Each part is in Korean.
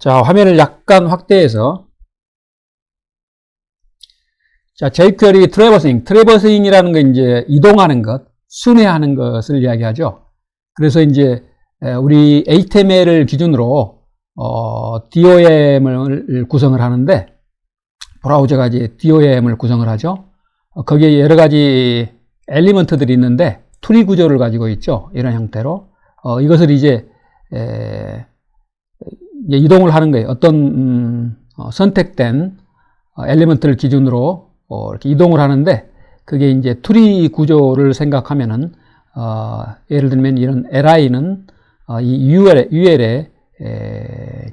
자, 화면을 약간 확대해서, 자, jQuery 트래버싱이라는 건 이제 이동하는 것, 순회하는 것을 이야기하죠. 그래서 이제 우리 HTML을 기준으로 DOM을 구성을 하는데, 브라우저가 이제 DOM을 구성을 하죠. 거기에 여러 가지 엘리먼트들이 있는데 트리 구조를 가지고 있죠. 이런 형태로 이것을 이제 이동을 하는 거예요. 어떤 선택된 엘리먼트를 기준으로 이렇게 이동을 하는데, 그게 이제 트리 구조를 생각하면은 예를 들면 이런 li는 이 UL의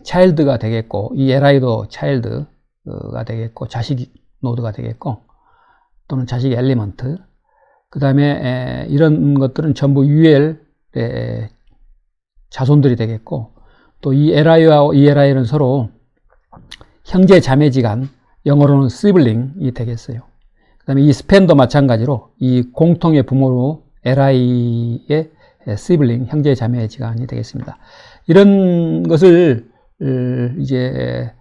차일드가 되겠고, 이 li도 차일드가 되겠고, 자식 노드가 되겠고, 또는 자식 엘리먼트. 그 다음에 이런 것들은 전부 UL의 자손들이 되겠고, 또 이 li와 이 li는 서로 형제 자매지간, 영어로는 sibling이 되겠어요. 그 다음에 이 span도 마찬가지로 이 공통의 부모로 li의 sibling, 형제 자매지간이 되겠습니다. 이런 것을 이제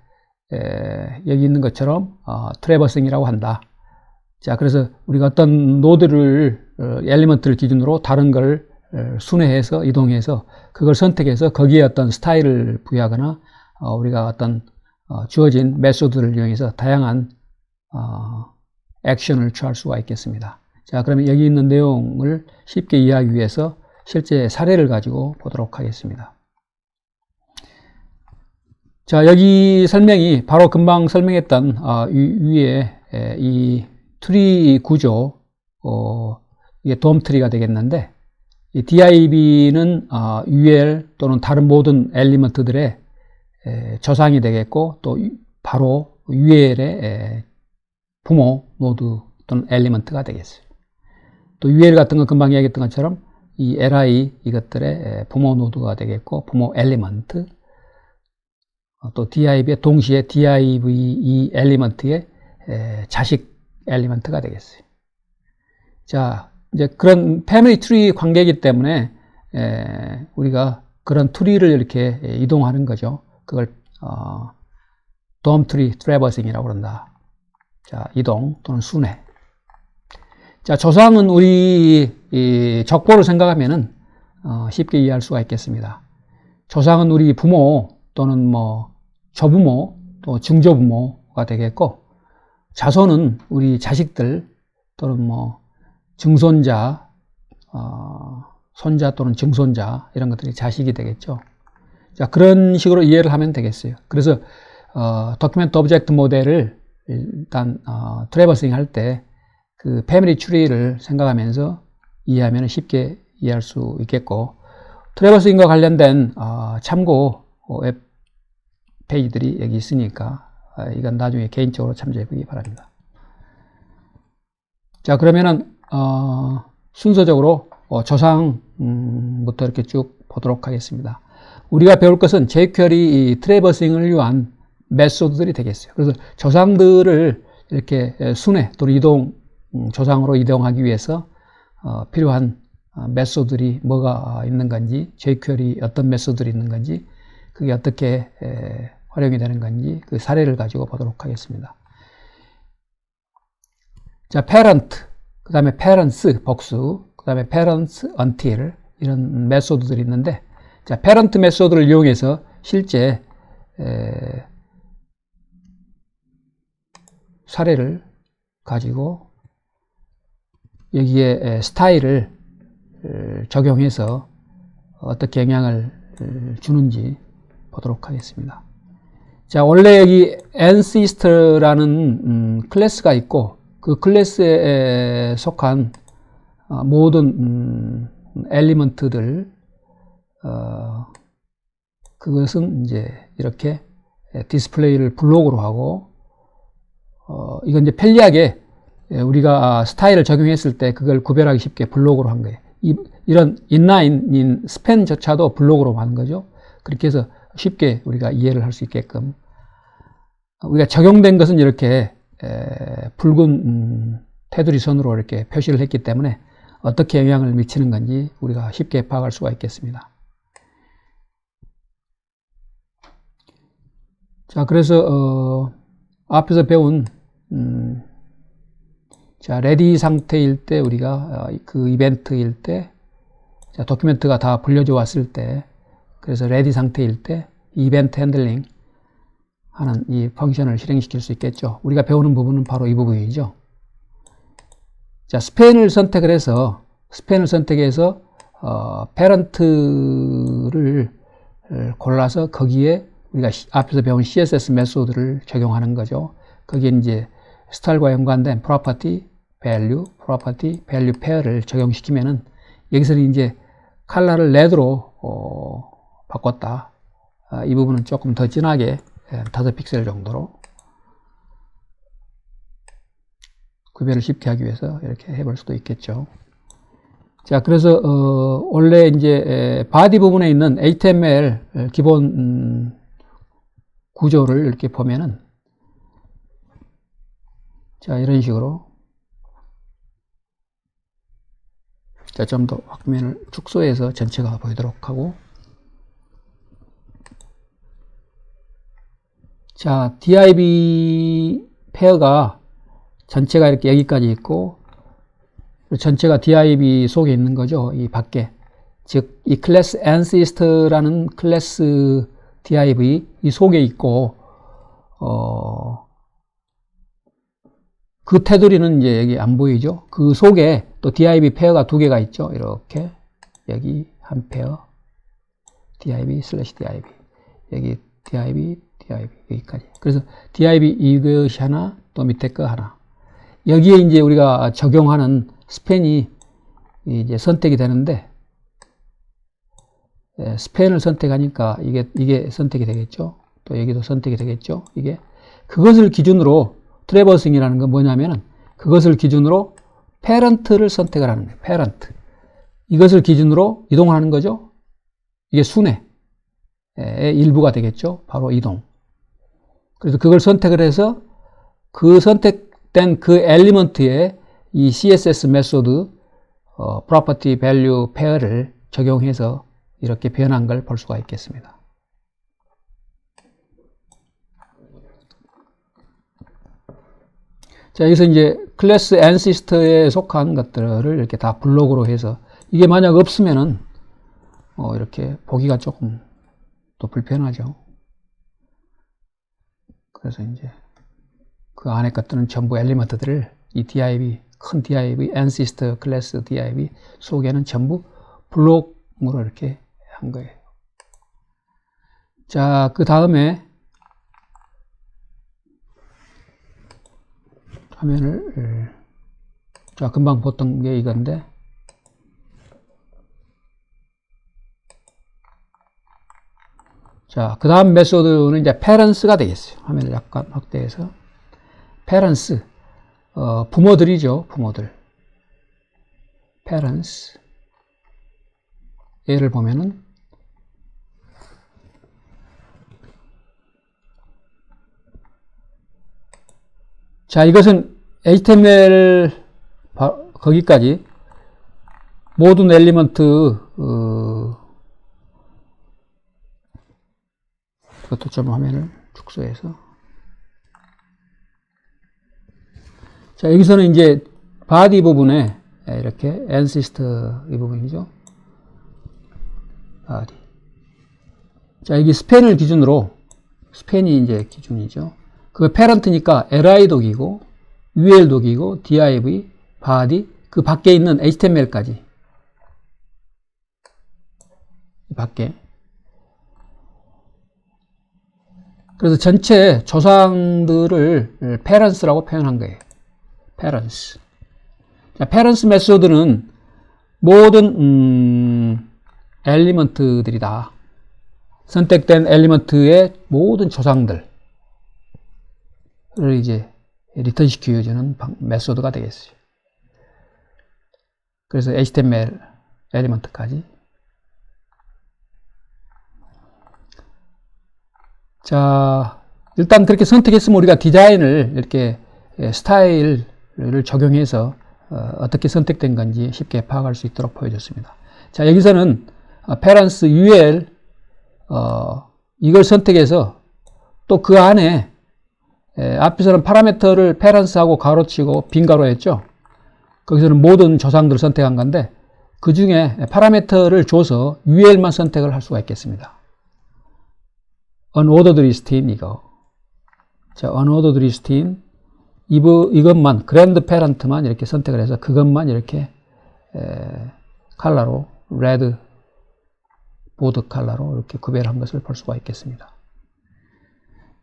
여기 있는 것처럼 트래버싱이라고 한다. 자, 그래서 우리가 어떤 노드를 엘리먼트를 기준으로 다른 걸 순회해서 이동해서 그걸 선택해서 거기에 어떤 스타일을 부여하거나 우리가 어떤 주어진 메소드를 이용해서 다양한 액션을 취할 수가 있겠습니다. 자, 그러면 여기 있는 내용을 쉽게 이해하기 위해서 실제 사례를 가지고 보도록 하겠습니다. 자, 여기 설명이 바로 금방 설명했던 위에 이 트리 구조, 이게 돔 트리가 되겠는데, 이 div는 UL 또는 다른 모든 엘리먼트들의 저장이 되겠고, 또 바로 UL의 부모 노드 또는 엘리먼트가 되겠어요. 또 UL 같은 건 금방 이야기했던 것처럼 이 li 이것들의 부모 노드가 되겠고, 부모 엘리먼트, 또 div의 동시에 div 이 엘리먼트의 자식 엘리먼트가 되겠어요. 자, 이제 그런 패밀리 트리 관계이기 때문에 우리가 그런 트리를 이렇게 이동하는 거죠. 그걸 돔 트리 트래버싱이라고 그런다. 자, 이동 또는 순회. 자, 조상은 우리 이 적보를 생각하면은 쉽게 이해할 수가 있겠습니다. 조상은 우리 부모 또는 뭐 조부모 또 증조부모가 되겠고, 자손은 우리 자식들 또는 뭐 증손자, 손자 또는 증손자, 이런 것들이 자식이 되겠죠. 자, 그런 식으로 이해를 하면 되겠어요. 그래서 도큐멘트 오브젝트 모델을 일단 트래버싱 할 때 그 패밀리 트리를 생각하면서 이해하면 쉽게 이해할 수 있겠고, 트래버싱과 관련된 참고 웹 페이지들이 여기 있으니까 이건 나중에 개인적으로 참조해 보기 바랍니다. 자, 그러면은 순서적으로 저장부터 이렇게 쭉 보도록 하겠습니다. 우리가 배울 것은 jQuery 트래버싱을 위한 메소드들이 되겠어요. 그래서 저장들을 이렇게 순회 또는 이동, 저장으로 이동하기 위해서 필요한 메소드들이 뭐가 있는 건지, jQuery 어떤 메소드들이 있는 건지, 그게 어떻게 활용이 되는 건지 그 사례를 가지고 보도록 하겠습니다. 자, parent, 그 다음에 parents 복수, 그 다음에 parents until, 이런 메소드들이 있는데, 자, parent 메소드를 이용해서 실제 사례를 가지고 여기에 스타일을 적용해서 어떻게 영향을 주는지 보도록 하겠습니다. 자, 원래 여기 ancest라는 클래스가 있고, 그 클래스에 속한 모든 엘리먼트들, 그것은 이제 이렇게 디스플레이를 블록으로 하고, 이건 이제 편리하게 우리가 스타일을 적용했을 때 그걸 구별하기 쉽게 블록으로 한 거예요. 이런 인라인, 스팬조차도 블록으로 하는 거죠. 그렇게 해서 쉽게 우리가 이해를 할 수 있게끔, 우리가 적용된 것은 이렇게 붉은 테두리 선으로 이렇게 표시를 했기 때문에 어떻게 영향을 미치는 건지 우리가 쉽게 파악할 수가 있겠습니다. 자, 그래서 앞에서 배운 자, 레디 상태일 때 우리가 그 이벤트일 때, 자, 도큐멘트가 다 불려져 왔을 때, 그래서 레디 상태일 때 이벤트 핸들링 하는 이 펑션을 실행시킬 수 있겠죠. 우리가 배우는 부분은 바로 이 부분이죠. 자, 스팬을 선택해서 페런트를 골라서 거기에 우리가 앞에서 배운 CSS 메소드를 적용하는 거죠. 거기에 이제 스타일과 연관된 property, value pair를 적용시키면은 여기서는 이제 컬러를 레드로 바꿨다. 이 부분은 조금 더 진하게 5픽셀 정도로 구별을 쉽게 하기 위해서 이렇게 해볼 수도 있겠죠. 자, 그래서 원래 이제 바디 부분에 있는 HTML 기본 구조를 이렇게 보면은, 자, 이런 식으로, 자, 좀 더 화면을 축소해서 전체가 보이도록 하고, 자, div 페어가 전체가 이렇게 여기까지 있고, 전체가 div 속에 있는 거죠. 이 밖에. 즉, 이 클래스 ancest라는 클래스 div 이 속에 있고, 그 테두리는 이제 여기 안 보이죠. 그 속에 또 div 페어가 두 개가 있죠. 이렇게. 여기 한 페어. div/div. 여기 div, 여기까지. 그래서 div 이것이 하나, 또 밑에 거 하나. 여기에 이제 우리가 적용하는 스팬이 이제 선택이 되는데, 스팬을 선택하니까 이게 선택이 되겠죠. 또 여기도 선택이 되겠죠. 이게 그것을 기준으로 트래버싱이라는 건 뭐냐면은 그것을 기준으로 페런트를 선택을 하는 거예요. 페런트. 이것을 기준으로 이동을 하는 거죠. 이게 순회의 일부가 되겠죠. 바로 이동. 그래서 그걸 선택을 해서 그 선택된 그 엘리먼트에 이 CSS 메소드 property value pair를 적용해서 이렇게 변한 걸 볼 수가 있겠습니다. 자, 여기서 이제 클래스 ancest에 속한 것들을 이렇게 다 블록으로 해서, 이게 만약 없으면은 이렇게 보기가 조금 또 불편하죠. 그래서 이제 그 안에 것들은 전부 엘리먼트들을 이 div, 큰 div, ancestor 클래스 div 속에는 전부 블록으로 이렇게 한 거예요. 자, 그 다음에 화면을, 자, 금방 봤던 게 이건데, 자, 그 다음 메소드는 이제 parents가 되겠어요. 화면을 약간 확대해서. parents, 부모들이죠, 부모들. parents. 얘를 보면은, 자, 이것은 HTML 거기까지 모든 엘리먼트 그것도 좀 화면을 축소해서, 자, 여기서는 이제 바디 부분에 이렇게 ancestor 이 부분이죠. 바디. 자, 여기 스팬을 기준으로, 스팬이 이제 기준이죠. 그 페런트니까 li 독이고 ul 독이고 div, body, 그 밖에 있는 html까지. 밖에. 그래서 전체 조상들을 parents라고 표현한 거예요. parents. 자, parents 메소드는 모든 엘리먼트들이다. 선택된 엘리먼트의 모든 조상들 를 이제 리턴 시켜주는 메소드가 되겠어요. 그래서 HTML 엘리먼트까지. 자, 일단 그렇게 선택했으면 우리가 디자인을 이렇게 스타일을 적용해서 어떻게 선택된 건지 쉽게 파악할 수 있도록 보여줬습니다. 자, 여기서는 parents ul 이걸 선택해서 또 그 안에 앞에서는 파라미터를 페런스하고 가로치고 빈 가로였죠. 거기서는 모든 조상들을 선택한 건데 그 중에 파라미터를 줘서 UL만 선택을 할 수가 있겠습니다. unordered listin 이거. 자, unordered listin 이것만 그랜드 페런트만 이렇게 선택을 해서 그것만 이렇게 컬러로 레드 보드 컬러로 이렇게 구별한 것을 볼 수가 있겠습니다.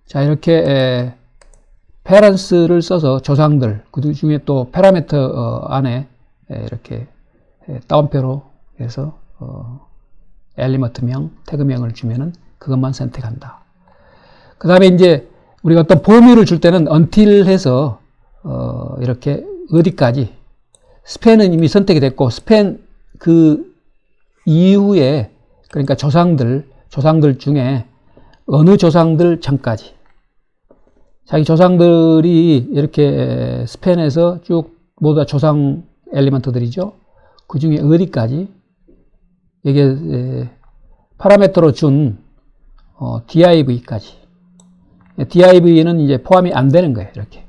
자, 이렇게 페런스를 써서 조상들 그 중에 또 파라미터 안에 이렇게 따옴표로 해서 엘리먼트명, 태그명을 주면은 그것만 선택한다. 그 다음에 이제 우리가 어떤 범위를 줄 때는 until 해서 이렇게 어디까지 스팬은 이미 선택이 됐고 스팬 그 이후에 그러니까 조상들 중에 어느 조상들 전까지 자기 조상들이 이렇게 스팬에서 쭉 모두 다 조상 엘리먼트들이죠. 그 중에 어디까지 이게 파라미터로 준 div까지 div는 이제 포함이 안 되는 거예요. 이렇게.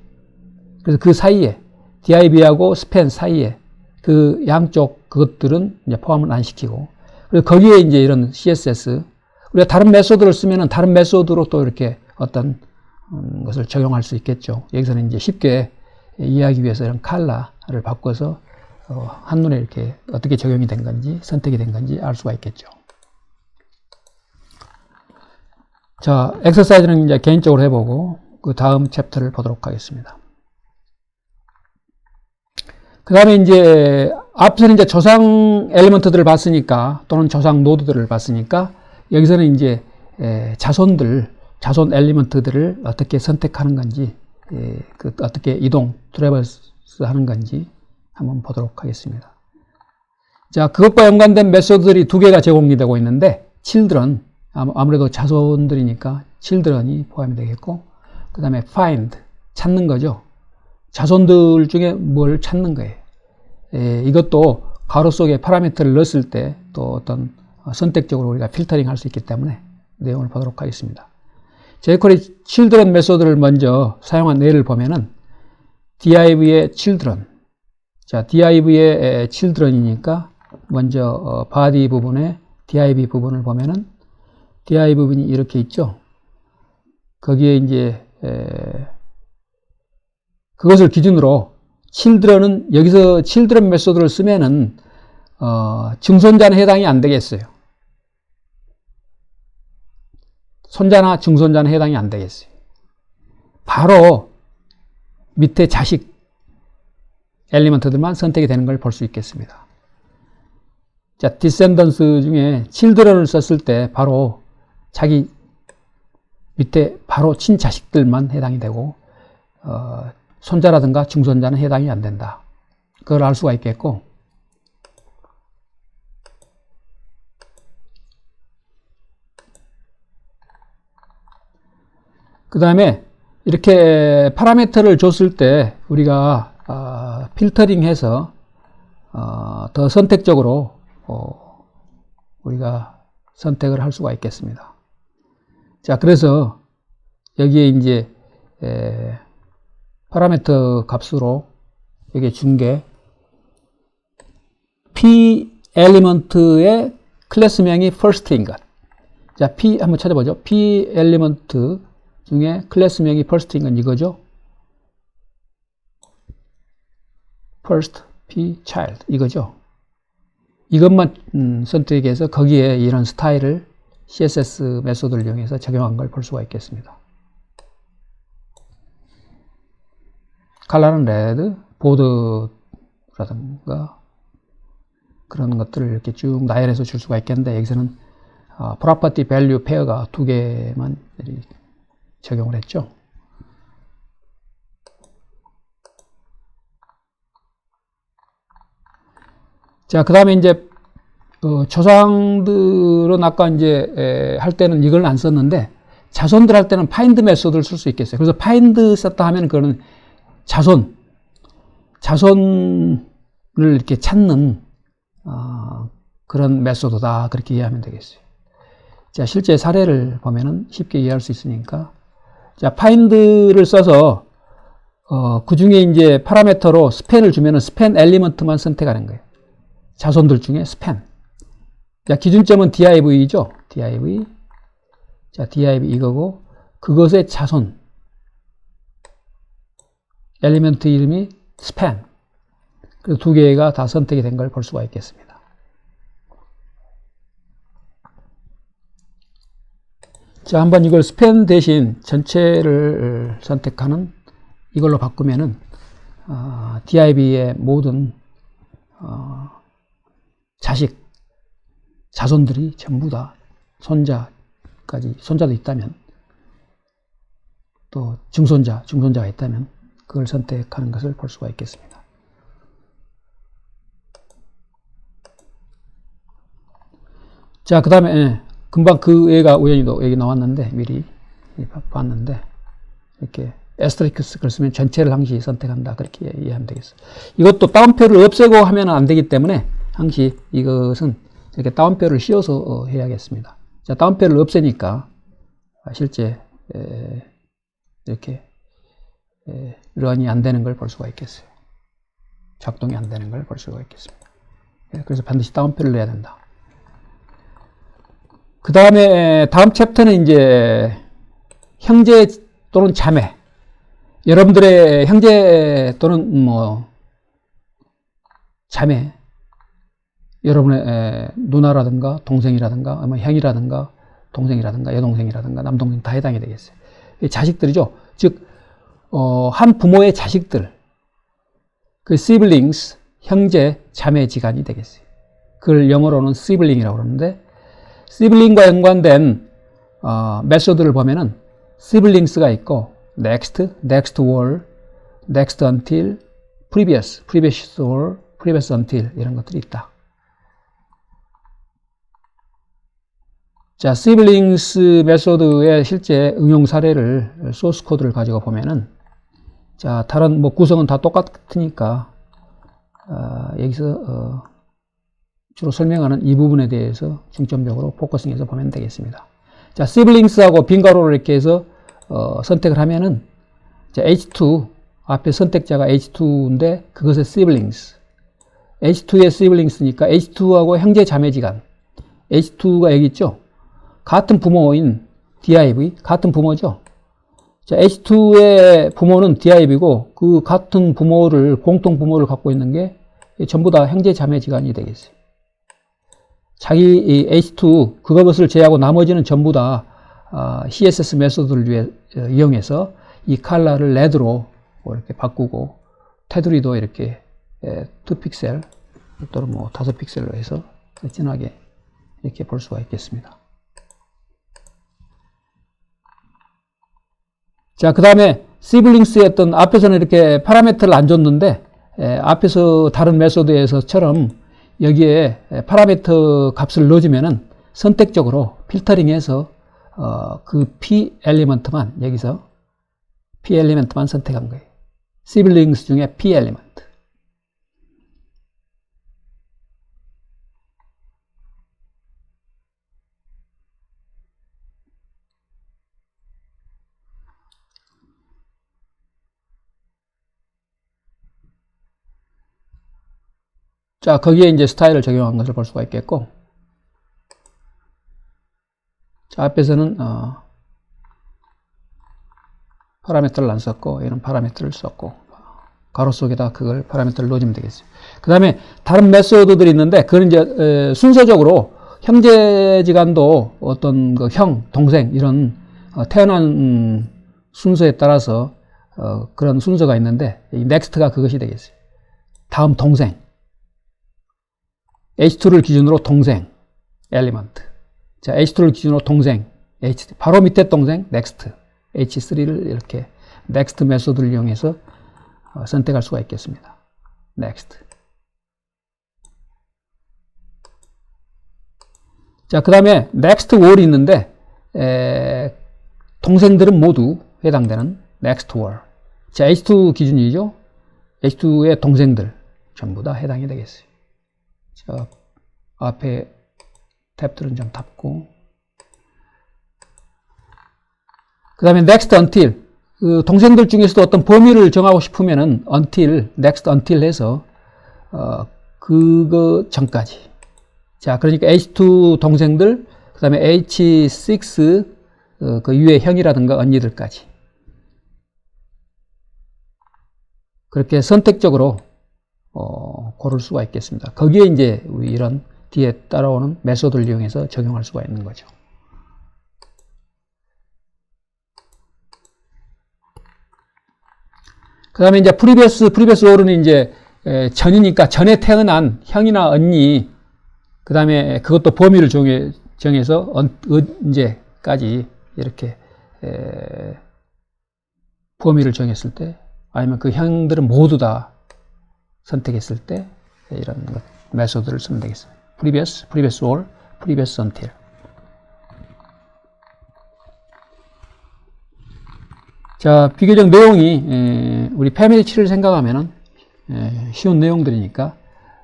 그래서 그 사이에 div하고 스팬 사이에 그 양쪽 그것들은 이제 포함을 안 시키고 그리고 거기에 이제 이런 CSS 우리가 다른 메소드를 쓰면은 다른 메소드로 또 이렇게 어떤 것을 적용할 수 있겠죠. 여기서는 이제 쉽게 이해하기 위해서 이런 컬러를 바꿔서 한눈에 이렇게 어떻게 적용이 된 건지 선택이 된 건지 알 수가 있겠죠. 자, 엑서사이즈는 이제 개인적으로 해보고 그 다음 챕터를 보도록 하겠습니다. 그 다음에 이제 앞서는 이제 조상 엘리먼트들을 봤으니까 또는 조상 노드들을 봤으니까 여기서는 이제 자손 엘리먼트들을 어떻게 선택하는 건지 그 어떻게 이동 트래버스 하는 건지 한번 보도록 하겠습니다. 자, 그것과 연관된 메소드들이 두 개가 제공이 되고 있는데 children 아무래도 자손들이니까 children이 포함이 되겠고 그 다음에 find 찾는 거죠. 자손들 중에 뭘 찾는 거예요. 이것도 가로 속에 파라미터를 넣었을 때 또 어떤 선택적으로 우리가 필터링 할 수 있기 때문에 내용을 보도록 하겠습니다. jQuery children 메소드를 먼저 사용한 예를 보면은 div의 children. 자, div의 children이니까 먼저 body 부분에 div 부분을 보면은 div 부분이 이렇게 있죠. 거기에 이제 그것을 기준으로 children은 여기서 children 메소드를 쓰면은 증손자는 해당이 안 되겠어요. 손자나 증손자는 해당이 안 되겠어요. 바로 밑에 자식 엘리먼트들만 선택이 되는 걸 볼 수 있겠습니다. 자, descendants 중에 children을 썼을 때 바로 자기 밑에 바로 친자식들만 해당이 되고 손자라든가 증손자는 해당이 안 된다. 그걸 알 수가 있겠고 그 다음에 이렇게 파라미터를 줬을 때 우리가 필터링해서 더 선택적으로 우리가 선택을 할 수가 있겠습니다. 자, 그래서 여기에 이제 파라미터 값으로 여기에 준 게 P 엘리먼트의 클래스명이 first인 것. 자, P 한번 찾아보죠. P 엘리먼트 중에 클래스명이 first인 건 이거죠. first P child 이거죠. 이것만 선택해서 거기에 이런 스타일을 CSS 메소드를 이용해서 적용한 걸 볼 수가 있겠습니다. 컬러는 레드, 보드라든가 그런 것들을 이렇게 쭉 나열해서 줄 수가 있겠는데 여기서는 property value 페어가 두 개만 적용을 했죠. 자, 그 다음에 이제 조상들은 아까 이제 할 때는 이걸 안 썼는데 자손들 할 때는 find 메소드를 쓸 수 있겠어요. 그래서 find 썼다 하면 그거는 자손을 이렇게 찾는 그런 메소드다 그렇게 이해하면 되겠어요. 자, 실제 사례를 보면은 쉽게 이해할 수 있으니까 자, find를 써서 그 중에 이제 파라미터로 스팬을 주면은 스팬 엘리먼트만 선택하는 거예요. 자손들 중에 스팬. 자, 기준점은 div죠. div. 자, div 이거고, 그것의 자손. 엘리먼트 이름이 스팬. 그 두 개가 다 선택이 된 걸 볼 수가 있겠습니다. 자, 한번 이걸 스팬 대신 전체를 선택하는 이걸로 바꾸면은, div의 모든, 자손들이 전부 다 손자도 있다면, 또 중손자가 있다면, 그걸 선택하는 것을 볼 수가 있겠습니다. 자, 그 다음에, 금방 그 애가 우연히도 여기 나왔는데, 미리 봤는데, 이렇게 에스테리스크를 쓰면 전체를 항시 선택한다. 그렇게 이해하면 되겠어요. 이것도 따옴표를 없애고 하면 안 되기 때문에, 항시 이것은 이렇게 따옴표를 씌워서 해야겠습니다. 자, 따옴표를 없애니까, 실제, 이렇게, 런이 안 되는 걸 볼 수가 있겠어요. 작동이 안 되는 걸 볼 수가 있겠습니다. 그래서 반드시 따옴표를 내야 된다. 그 다음에 다음 챕터는 이제 형제 또는 자매, 여러분들의 형제 또는 뭐 자매, 여러분의 누나라든가 동생이라든가 아마 형이라든가 동생이라든가 여동생이라든가 남동생 다 해당이 되겠어요. 자식들이죠. 즉 한 부모의 자식들, 그 siblings, 형제 자매지간이 되겠어요. 그걸 영어로는 sibling이라고 그러는데, sibling과 연관된 메소드를 보면은 siblings가 있고 next, next were, next until, previous, previous were, previous until 이런 것들이 있다. 자, siblings 메소드의 실제 응용 사례를 소스 코드를 가지고 보면은, 자, 다른 뭐 구성은 다 똑같으니까 여기서 주로 설명하는 이 부분에 대해서 중점적으로 포커싱해서 보면 되겠습니다. 자, siblings하고 빈 가로를 이렇게 해서 선택을 하면은, 자, H2 앞에 선택자가 H2인데 그것의 siblings, H2의 siblings니까 H2하고 형제 자매지간, H2가 여기 있죠. 같은 부모인 div, 같은 부모죠. 자, H2의 부모는 div이고 그 같은 부모를, 공통 부모를 갖고 있는 게 전부 다 형제 자매지간이 되겠어요. 자기 H2 그것을 제외하고 나머지는 전부 다 CSS 메소드를 이용해서 이 컬러를 레드로 이렇게 바꾸고 테두리도 이렇게 2픽셀 또는 뭐 5픽셀로 해서 진하게 이렇게 볼 수가 있겠습니다. 자, 그 다음에 시블링스의 어떤 앞에서는 이렇게 파라미터를 안 줬는데 앞에서 다른 메소드에서처럼 여기에 파라미터 값을 넣어주면은 선택적으로 필터링해서 그 P 엘리먼트만 여기서 P 엘리먼트만 선택한 거예요. 시블링스 중에 P 엘리먼트. 자, 거기에 이제 스타일을 적용한 것을 볼 수가 있겠고, 자, 앞에서는 파라미터를 안 썼고, 얘는 파라미터를 썼고, 가로 속에다 그걸 파라미터를 넣어주면 되겠어요. 그 다음에 다른 메소드들이 있는데, 그건 이제 순서적으로 형제지간도 어떤 그 형, 동생 이런 태어난 순서에 따라서 그런 순서가 있는데, 이 next가 그것이 되겠어요. 다음 동생. H2를 기준으로 동생, 엘리먼트. 자, H2를 기준으로 동생, H3. 바로 밑에 동생, next. H3를 이렇게 next 메소드를 이용해서 선택할 수가 있겠습니다. next. 자, 그 다음에 next wall이 있는데, 동생들은 모두 해당되는 next wall. 자, H2 기준이죠. H2의 동생들 전부 다 해당이 되겠어요. 자, 앞에 탭들은 좀 닫고, 그 다음에 next until. 그 동생들 중에서도 어떤 범위를 정하고 싶으면은 until, next until 해서, 그거 전까지. 자, 그러니까 H2 동생들, 그 다음에 H6, 그 위에 형이라든가 언니들까지. 그렇게 선택적으로, 고를 수가 있겠습니다. 거기에 이제 이런 뒤에 따라오는 메소드를 이용해서 적용할 수가 있는 거죠. 그 다음에 이제 previous or는 이제 전이니까 전에 태어난 형이나 언니, 그 다음에 그것도 범위를 정해서 언제까지 이렇게 범위를 정했을 때, 아니면 그 형들은 모두 다 선택했을 때 이런 메소드를 쓰면 되겠습니다. previous or, previous until. 자, 비교적 내용이 우리 패밀리 트리를 생각하면은 쉬운 내용들이니까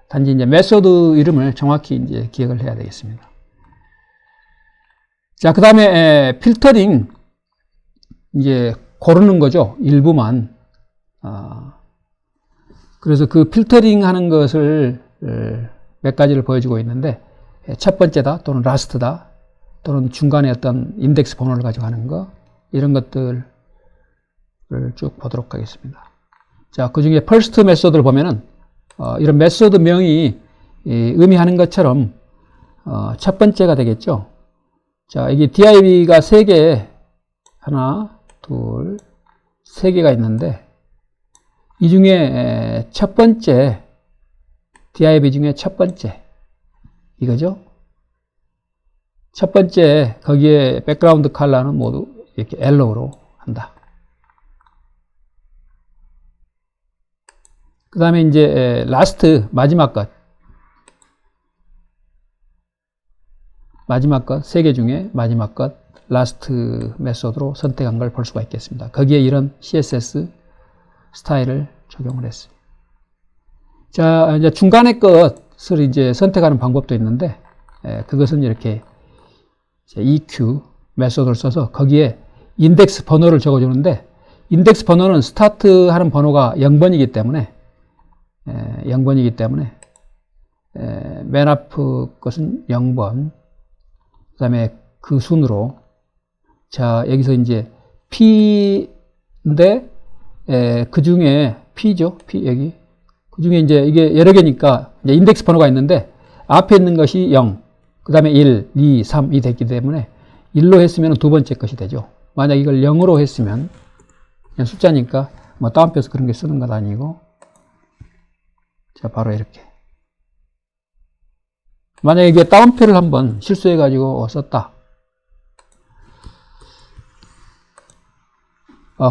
단지 이제 메소드 이름을 정확히 이제 기억을 해야 되겠습니다. 자, 그 다음에 필터링 이제 고르는 거죠. 일부만. 그래서 그 필터링 하는 것을 몇 가지를 보여주고 있는데, 첫 번째다 또는 라스트다 또는 중간에 어떤 인덱스 번호를 가지고 하는 거, 이런 것들을 쭉 보도록 하겠습니다. 자, 그 중에 first 메소드를 보면은 이런 메소드 명이 의미하는 것처럼 첫 번째가 되겠죠. 자, 이게 div가 3개, 하나, 둘, 3개가 있는데, 이 중에 첫 번째, div 중에 첫 번째, 이거죠. 첫 번째, 거기에 백그라운드 컬러는 모두 이렇게 옐로우로 한다. 그 다음에 이제 라스트, 마지막 것. 마지막 것, 3개 중에 마지막 것, 라스트 메소드로 선택한 걸 볼 수가 있겠습니다. 거기에 이런 CSS 스타일을 적용을 했어요. 자, 이제 중간의 것을 이제 선택하는 방법도 있는데, 그것은 이렇게 EQ 메소드를 써서 거기에 인덱스 번호를 적어주는데, 인덱스 번호는 스타트 하는 번호가 0번이기 때문에, 0번이기 때문에, 맨 앞 것은 0번, 그 다음에 그 순으로, 자, 여기서 이제 P인데, 그 중에 P죠. P, 여기. 그 중에 이제 이게 여러 개니까, 이제 인덱스 번호가 있는데, 앞에 있는 것이 0, 그 다음에 1, 2, 3이 됐기 때문에, 1로 했으면 두 번째 것이 되죠. 만약 이걸 0으로 했으면, 그냥 숫자니까, 뭐 다운표에서 그런 게 쓰는 건 아니고, 자, 바로 이렇게. 만약에 이게 다운표를 한번 실수해가지고 썼다.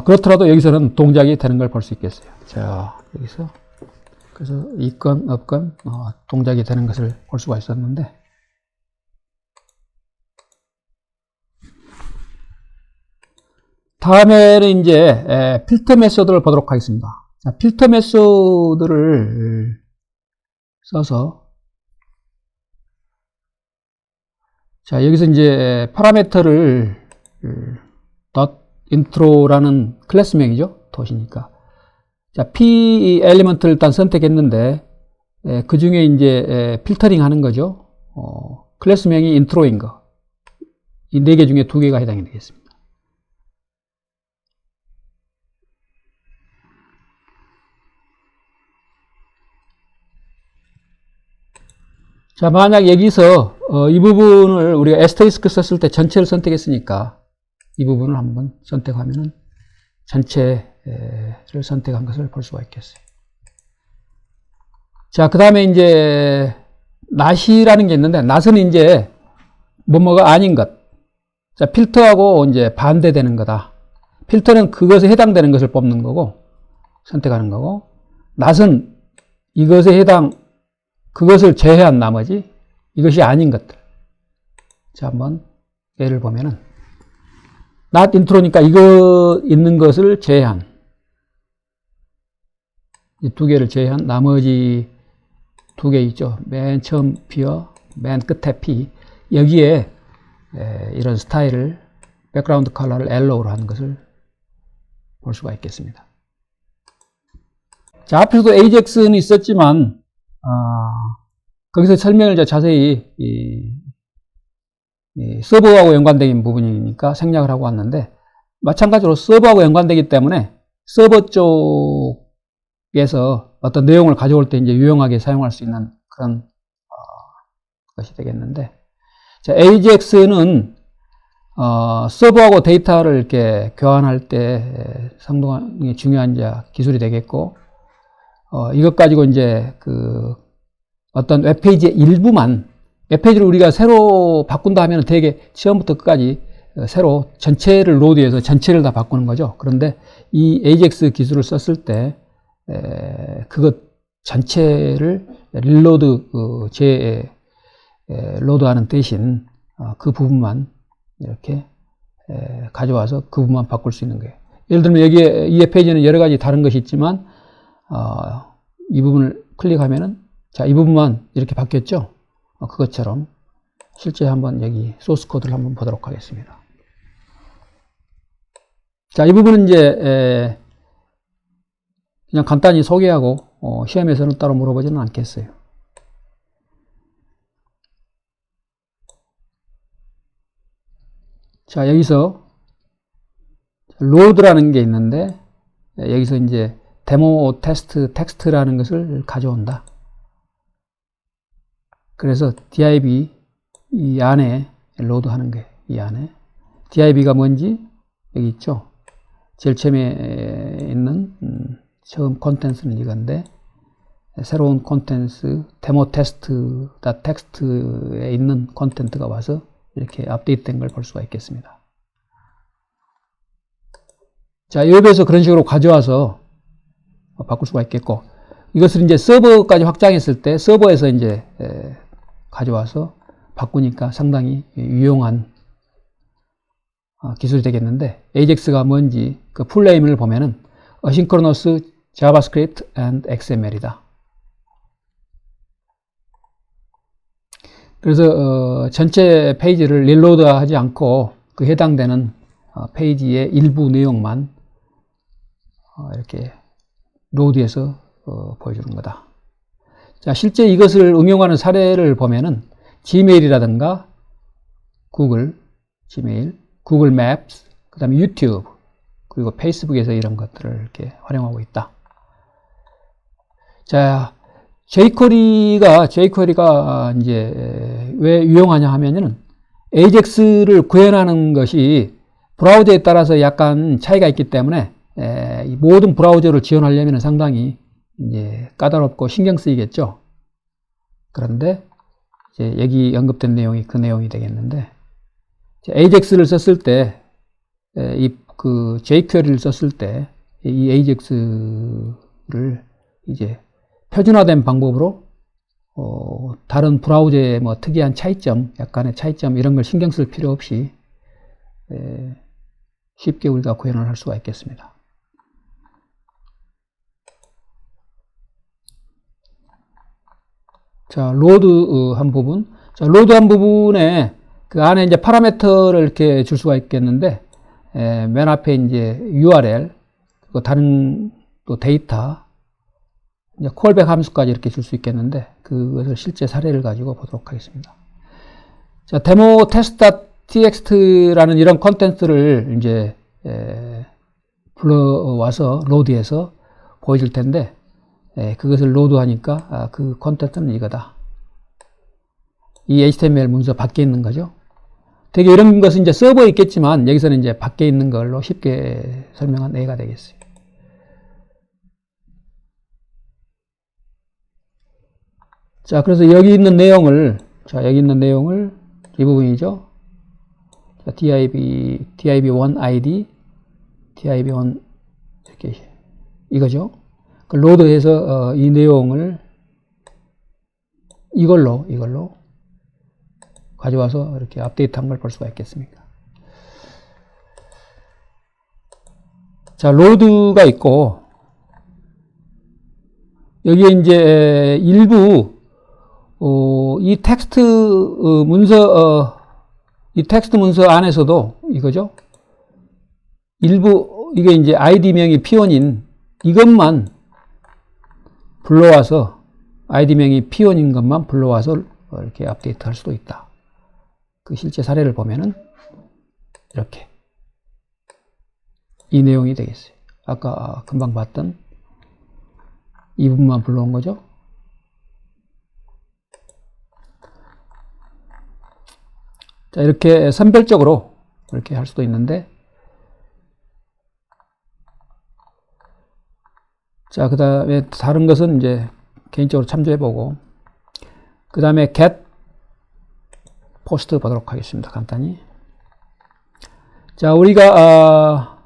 그렇더라도 여기서는 동작이 되는 걸 볼 수 있겠어요. 자, 여기서. 그래서 있건 없건 동작이 되는 것을 볼 수가 있었는데. 다음에는 이제 필터 메소드를 보도록 하겠습니다. 자, 필터 메소드를 써서, 자, 여기서 이제 파라미터를 intro라는 클래스명이죠. 덧이니까. 자, P 엘리먼트를 일단 선택했는데, 그 중에 이제 필터링 하는 거죠. 클래스명이 intro인 거. 이 4개 중에 2개가 해당이 되겠습니다. 자, 만약 여기서 이 부분을 우리가 에스테리스크 썼을 때 전체를 선택했으니까 이 부분을 한번 선택하면은 전체를 선택한 것을 볼 수가 있겠어요. 자, 그 다음에 이제 not이라는 게 있는데, not은 이제 뭐뭐가 아닌 것. 자, 필터하고 이제 반대되는 거다. 필터는 그것에 해당되는 것을 뽑는 거고, 선택하는 거고, not은 이것에 그것을 제외한 나머지 이것이 아닌 것들. 자, 한번 예를 보면은 not intro니까 이거 있는 것을 제외한, 이 2개를 제외한 나머지 2개 있죠. 맨 처음 P와 맨 끝에 P, 여기에 이런 스타일을 백그라운드 컬러를 옐로우로 하는 것을 볼 수가 있겠습니다. 자, 앞에서도 AJAX는 있었지만 거기서 설명을 자세히 서버하고 연관된 부분이니까 생략을 하고 왔는데, 마찬가지로 서버하고 연관되기 때문에 서버 쪽에서 어떤 내용을 가져올 때 이제 유용하게 사용할 수 있는 그런 것이 되겠는데, 자, AJAX는 서버하고 데이터를 이렇게 교환할 때 상당히 중요한 기술이 되겠고, 이것 가지고 이제 어떤 웹페이지의 일부만, 웹페이지를 우리가 새로 바꾼다 하면 되게 처음부터 끝까지 새로 전체를 로드해서 전체를 다 바꾸는 거죠. 그런데 이 AJAX 기술을 썼을 때 그것 전체를 릴로드 로드하는 대신 그 부분만 이렇게 가져와서 그 부분만 바꿀 수 있는 거예요. 예를 들면 여기에 이 웹페이지는 여러 가지 다른 것이 있지만 이 부분을 클릭하면은, 자, 이 부분만 이렇게 바뀌었죠. 그것처럼 실제 한번 여기 소스 코드를 한번 보도록 하겠습니다. 자, 이 부분은 이제 그냥 간단히 소개하고 시험에서는 따로 물어보지는 않겠어요. 자, 여기서 로드라는 게 있는데, 여기서 이제 데모 테스트 텍스트라는 것을 가져온다. 그래서 div 이 안에 로드하는 거예요. 이 안에 div가 뭔지 여기 있죠. 제일 처음에 있는 처음 콘텐츠는 이건데, 새로운 콘텐츠 데모 테스트 텍스트에 있는 콘텐츠가 와서 이렇게 업데이트된 걸 볼 수가 있겠습니다. 자, 웹에서 그런 식으로 가져와서 바꿀 수가 있겠고, 이것을 이제 서버까지 확장했을 때 서버에서 이제 가져와서 바꾸니까 상당히 유용한 기술이 되겠는데, AJAX가 뭔지 그 풀네임을 보면은 Asynchronous JavaScript and XML이다. 그래서 전체 페이지를 릴로드하지 않고 그 해당되는 페이지의 일부 내용만 이렇게 로드해서 보여주는 거다. 자, 실제 이것을 응용하는 사례를 보면은 지메일이라든가 구글, 지메일, 구글 맵스, 그 다음에 유튜브, 그리고 페이스북에서 이런 것들을 이렇게 활용하고 있다. 자, jQuery가 이제 왜 유용하냐 하면은 AJAX를 구현하는 것이 브라우저에 따라서 약간 차이가 있기 때문에 모든 브라우저를 지원하려면 상당히 이제 까다롭고 신경 쓰이겠죠. 그런데 이제 여기 언급된 내용이 그 내용이 되겠는데, AJAX를 썼을 때 그 jQuery를 썼을 때 이 AJAX를 이제 표준화된 방법으로 다른 브라우저의 뭐 특이한 차이점, 약간의 차이점 이런 걸 신경 쓸 필요 없이 쉽게 우리가 구현을 할 수가 있겠습니다. 자, 로드 한 부분. 자, 로드 한 부분에 그 안에 이제 파라미터를 이렇게 줄 수가 있겠는데, 맨 앞에 이제 URL, 그리고 다른 또 데이터, 이제 콜백 함수까지 이렇게 줄 수 있겠는데, 그것을 실제 사례를 가지고 보도록 하겠습니다. 자, 데모 test.txt라는 이런 컨텐츠를 이제 불러와서 로드해서 보여줄 텐데, 그것을 로드하니까 그 컨텐츠는 이거다. 이 HTML 문서 밖에 있는 거죠. 되게 이런 것은 이제 서버에 있겠지만 여기서는 이제 밖에 있는 걸로 쉽게 설명한 예가 되겠어요. 자, 그래서 여기 있는 내용을 이 부분이죠. 자, div1 id, div1 이렇게 이거죠. 그 로드해서 이 내용을 이걸로 가져와서 이렇게 업데이트한 걸 볼 수가 있겠습니다. 자, 로드가 있고, 여기에 이제 일부 이 텍스트 문서 이 텍스트 문서 안에서도 이거죠. 일부, 이게 이제 아이디명이 P1인 이것만 불러와서, 아이디명이 P1인 것만 불러와서 이렇게 업데이트 할 수도 있다. 그 실제 사례를 보면은 이렇게 이 내용이 되겠어요. 아까 금방 봤던 이 부분만 불러온 거죠. 자, 이렇게 선별적으로 이렇게 할 수도 있는데, 자, 그 다음에 다른 것은 이제 개인적으로 참조해보고, 그 다음에 get post 보도록 하겠습니다. 간단히. 자, 우리가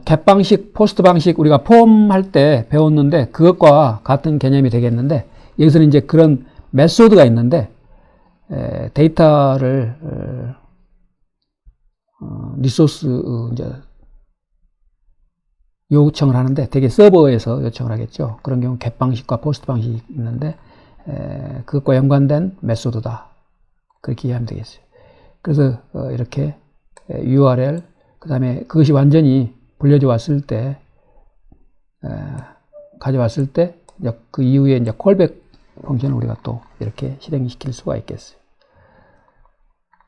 get 방식, post 방식 우리가 폼 할 때 배웠는데 그것과 같은 개념이 되겠는데, 여기서는 이제 그런 메소드가 있는데, 데이터를 리소스 이제 요청을 하는데 되게 서버에서 요청을 하겠죠. 그런 경우 get 방식과 post 방식이 있는데 그것과 연관된 메소드다. 그렇게 이해하면 되겠어요. 그래서 이렇게 URL, 그 다음에 그것이 완전히 불려져 왔을 때, 가져왔을 때 그 이후에 이제 콜백 펑션을 우리가 또 이렇게 실행시킬 수가 있겠어요.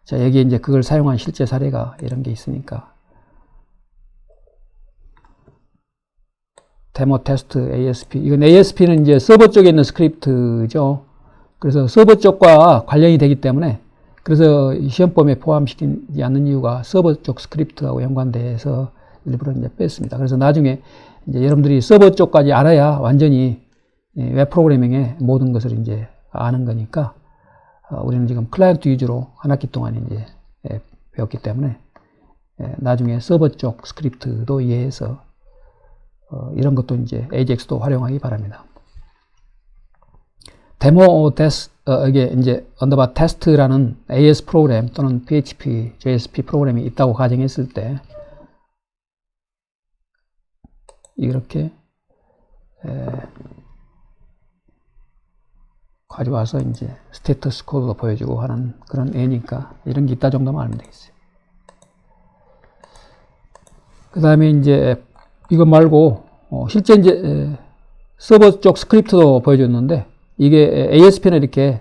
자, 여기에 이제 그걸 사용한 실제 사례가 이런 게 있으니까. 데모 테스트 ASP. 이건 ASP는 이제 서버 쪽에 있는 스크립트죠. 그래서 서버 쪽과 관련이 되기 때문에, 그래서 시험범위에 포함시키지 않는 이유가 서버 쪽 스크립트하고 연관돼서 일부러 이제 뺐습니다. 그래서 나중에 이제 여러분들이 서버 쪽까지 알아야 완전히 웹 프로그래밍의 모든 것을 이제 아는 거니까, 우리는 지금 클라이언트 위주로 한 학기 동안 이제 배웠기 때문에, 나중에 서버 쪽 스크립트도 이해해서 이런 것도 이제 AJAX도 활용하기 바랍니다. 데모 이게 이제 언더바 테스트라는 AS 프로그램 또는 PHP, JSP 프로그램이 있다고 가정했을 때, 이렇게 가져와서 이제 스테이터스 코드도 보여주고 하는 그런 애니까 이런 게 있다 정도만 알면 되겠어요. 그 다음에 이제 이거 말고 실제 이제 서버 쪽 스크립트도 보여줬는데, 이게 ASP는 이렇게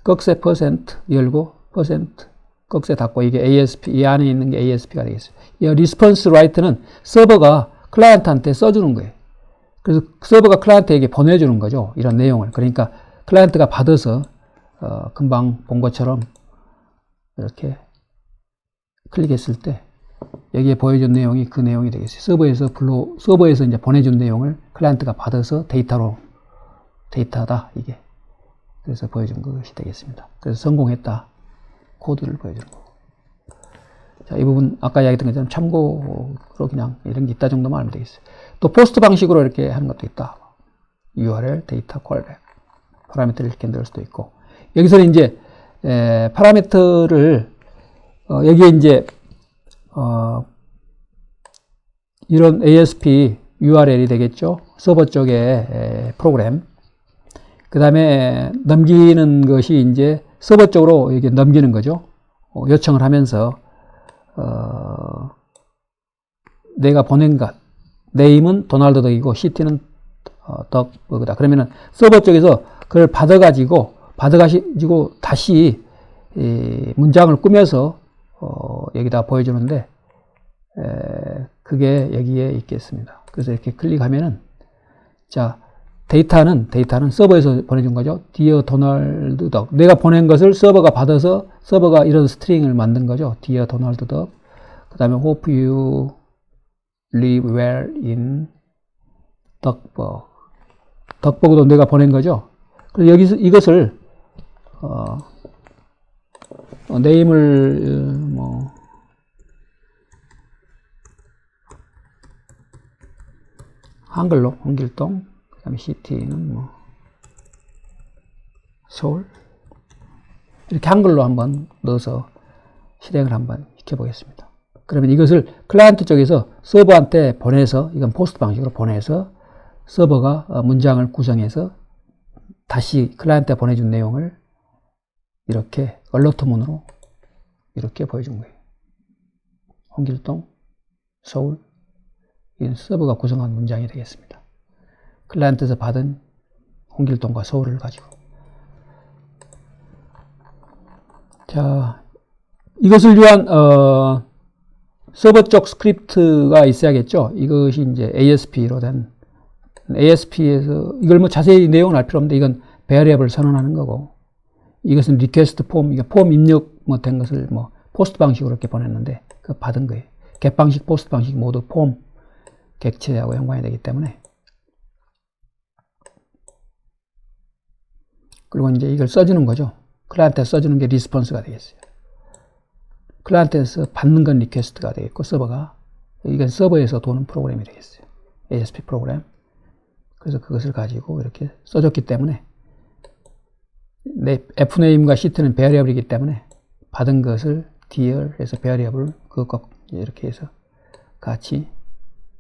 꺽쇠 퍼센트 열고 퍼센트 꺽쇠 닫고, 이게 ASP, 이 안에 있는 게 ASP가 되겠어요. 이 리스폰스 라이트는 서버가 클라이언트한테 써주는 거예요. 그래서 서버가 클라이언트에게 보내주는 거죠. 이런 내용을. 그러니까 클라이언트가 받아서 금방 본 것처럼 이렇게 클릭했을 때 여기에 보여준 내용이 그 내용이 되겠어요. 서버에서 이제 보내준 내용을 클라이언트가 받아서 데이터다, 이게. 그래서 보여준 것이 되겠습니다. 그래서 성공했다. 코드를 보여주는 거고. 자, 이 부분 아까 이야기했던 것처럼 참고로 그냥 이런 게 있다 정도만 알면 되겠어요. 또 포스트 방식으로 이렇게 하는 것도 있다. URL, 데이터, 콜백. 파라미터를 이렇게 넣을 수도 있고. 여기서는 이제, 파라미터를, 여기에 이제, 이런 ASP URL이 되겠죠. 서버 쪽의 프로그램. 그 다음에 넘기는 것이 이제 서버 쪽으로 이렇게 넘기는 거죠. 요청을 하면서, 내가 보낸 것. 네임은 도널드 덕이고, 시티는 덕버그다. 그러면은 서버 쪽에서 그걸 받아가지고 다시 문장을 꾸며서 여기다 보여주는데, 그게 여기에 있겠습니다. 그래서 이렇게 클릭하면은, 자, 데이터는 서버에서 보내준 거죠. Dear 도널드 덕. 내가 보낸 것을 서버가 받아서 서버가 이런 스트링을 만든 거죠. Dear 도널드 덕. 그 다음에 Hope you live well in 덕버그. 덕버그도 내가 보낸 거죠. 그래서 여기서 이것을 네임을 한글로 홍길동, 그 다음에 시티는 서울, 이렇게 한글로 한번 넣어서 실행을 한번 시켜보겠습니다. 그러면 이것을 클라이언트 쪽에서 서버한테 보내서, 이건 포스트 방식으로 보내서 서버가 문장을 구성해서 다시 클라이언트에 보내준 내용을 이렇게 얼러트문으로 이렇게 보여준 거예요. 홍길동, 서울, 이 서버가 구성한 문장이 되겠습니다. 클라이언트에서 받은 홍길동과 서울을 가지고. 자, 이것을 위한 서버 쪽 스크립트가 있어야겠죠. 이것이 이제 ASP로 된, ASP에서 이걸 뭐 자세히 내용은 알 필요 없는데 이건 베리어블 선언하는 거고, 이것은 리퀘스트 폼, 이게 폼 입력 뭐 된 것을 뭐 포스트 방식으로 이렇게 보냈는데 그 받은 거예요. 겟 방식, 포스트 방식 모두 폼 객체하고 연관이 되기 때문에. 그리고 이제 이걸 써주는 거죠. 클라이언트에 써주는 게 리스폰스가 되겠어요. 클라이언트에서 받는 건 리퀘스트가 되겠고, 서버가, 이건 서버에서 도는 프로그램이 되겠어요. ASP 프로그램. 그래서 그것을 가지고 이렇게 써줬기 때문에, fname과 시트는 베리어블이기 때문에 받은 것을 dir에서 베리어블, 그것과 이렇게 해서 같이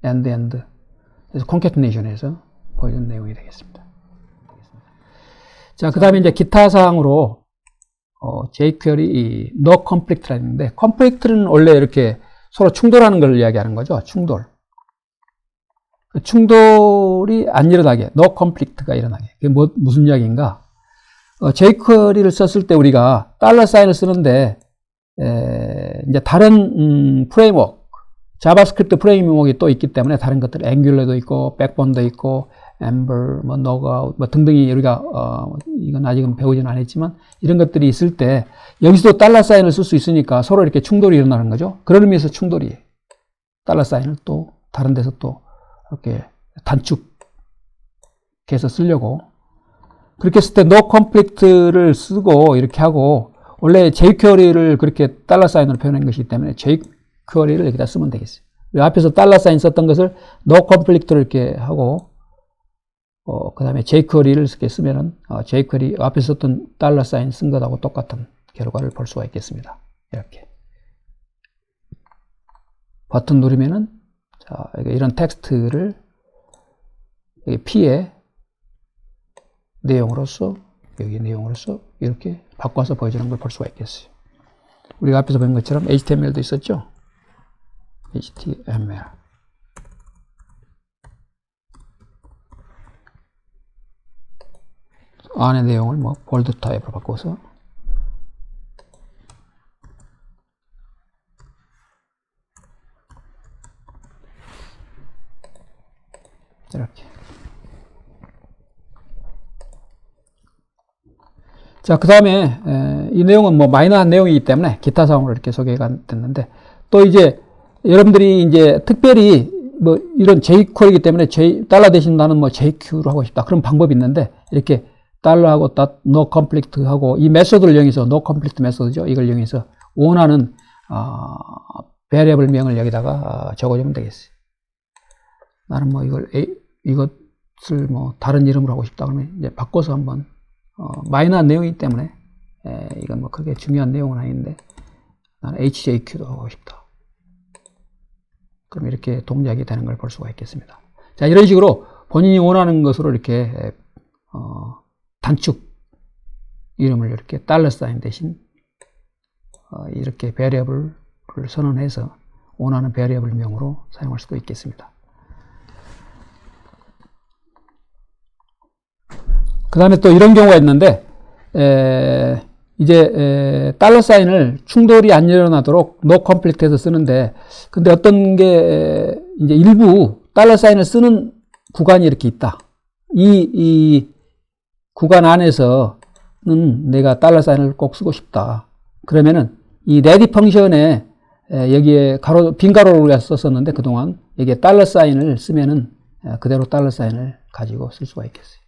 end 그래서 concatenation에서 보여준 내용이 되겠습니다. 자, 그 다음에 이제 기타 사항으로 jQuery no conflict라는 있는데, conflict는 원래 이렇게 서로 충돌하는 걸 이야기하는 거죠. 충돌. 충돌이 안 일어나게, no conflict가 일어나게. 그게 무슨 이야기인가? jQuery를 썼을 때 우리가 $사인을 쓰는데, 이제 다른 프레임워크, 자바스크립트 프레임워크가 또 있기 때문에 다른 것들, 앵귤러도 있고, 백본도 있고, 엠버, 뭐, 노가웃, 뭐 등등이 우리가, 이건 아직은 배우지는 않았지만, 이런 것들이 있을 때, 여기서도 $사인을 쓸 수 있으니까 서로 이렇게 충돌이 일어나는 거죠. 그런 의미에서 충돌이에요. $사인을 또, 다른 데서 또, 이렇게 단축해서 쓰려고. 그렇게 했을 때, no conflict를 쓰고, 이렇게 하고, 원래 jQuery를 그렇게 $사인으로 표현한 것이기 때문에, jQuery를 여기다 쓰면 되겠어요. 앞에서 $사인 썼던 것을 no conflict를 이렇게 하고, 그 다음에 jQuery를 이렇게 쓰면은, jQuery 앞에 썼던 $사인 쓴 것하고 똑같은 결과를 볼 수가 있겠습니다. 이렇게. 버튼 누르면은, 자, 이런 텍스트를, 여기 P의 내용으로서, 여기 내용으로서 이렇게 바꿔서 보여주는 걸 볼 수가 있겠어요. 우리가 앞에서 본 것처럼 HTML도 있었죠? HTML. 안의 내용을 뭐 볼드 타입으로 바꿔서 이렇게. 자, 그 다음에 이 내용은 뭐 마이너한 내용이기 때문에 기타 사항으로 이렇게 소개가 됐는데, 또 이제 여러분들이 이제 특별히 뭐 이런 jQuery이기 때문에 달러 대신 나는 뭐 jQ로 하고 싶다, 그런 방법이 있는데, 이렇게 달러하고 no conflict 하고 이 메소드를 이용해서 no conflict 메소드죠. 이걸 이용해서 원하는 variable 명을 여기다가 적어주면 되겠어요. 나는 뭐 이것을 뭐 다른 이름으로 하고 싶다 그러면 이제 바꿔서 한번 마이너한 내용이기 때문에 이건 뭐 그렇게 중요한 내용은 아닌데, 나는 HJQ도 하고 싶다. 그럼 이렇게 동작이 되는 걸 볼 수가 있겠습니다. 자, 이런 식으로 본인이 원하는 것으로 이렇게 단축 이름을 이렇게 $사인 대신 이렇게 variable을 선언해서 원하는 variable 명으로 사용할 수도 있겠습니다. 그 다음에 또 이런 경우가 있는데, 이제 $사인을 충돌이 안 일어나도록 no conflict해서 쓰는데, 근데 어떤 게 이제 일부 $사인을 쓰는 구간이 이렇게 있다. 이 구간 안에서는 내가 $사인을 꼭 쓰고 싶다. 그러면은 이 ready 펑션에 여기에 빈 가로로 썼었는데 그동안 여기에 $사인을 쓰면은 그대로 $사인을 가지고 쓸 수가 있겠어요.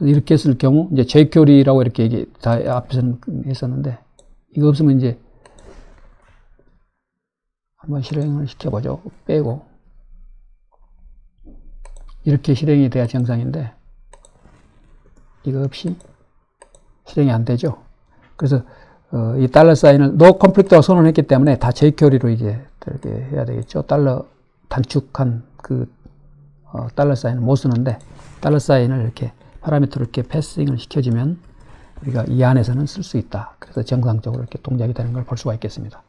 이렇게 쓸 경우, 이제 jQuery라고 이렇게 다 앞에서는 했었는데, 이거 없으면 이제 한번 실행을 시켜보죠. 빼고. 이렇게 실행이 돼야 정상인데, 이거 없이 실행이 안 되죠. 그래서, 이 $사인을 no conflict라고 선언했기 때문에 다 jQuery로 이제 이렇게 해야 되겠죠. 단축한 그 $사인을 못 쓰는데, $사인을 이렇게 파라미터를 이렇게 패싱을 시켜주면 우리가 이 안에서는 쓸 수 있다. 그래서 정상적으로 이렇게 동작이 되는 걸 볼 수가 있겠습니다.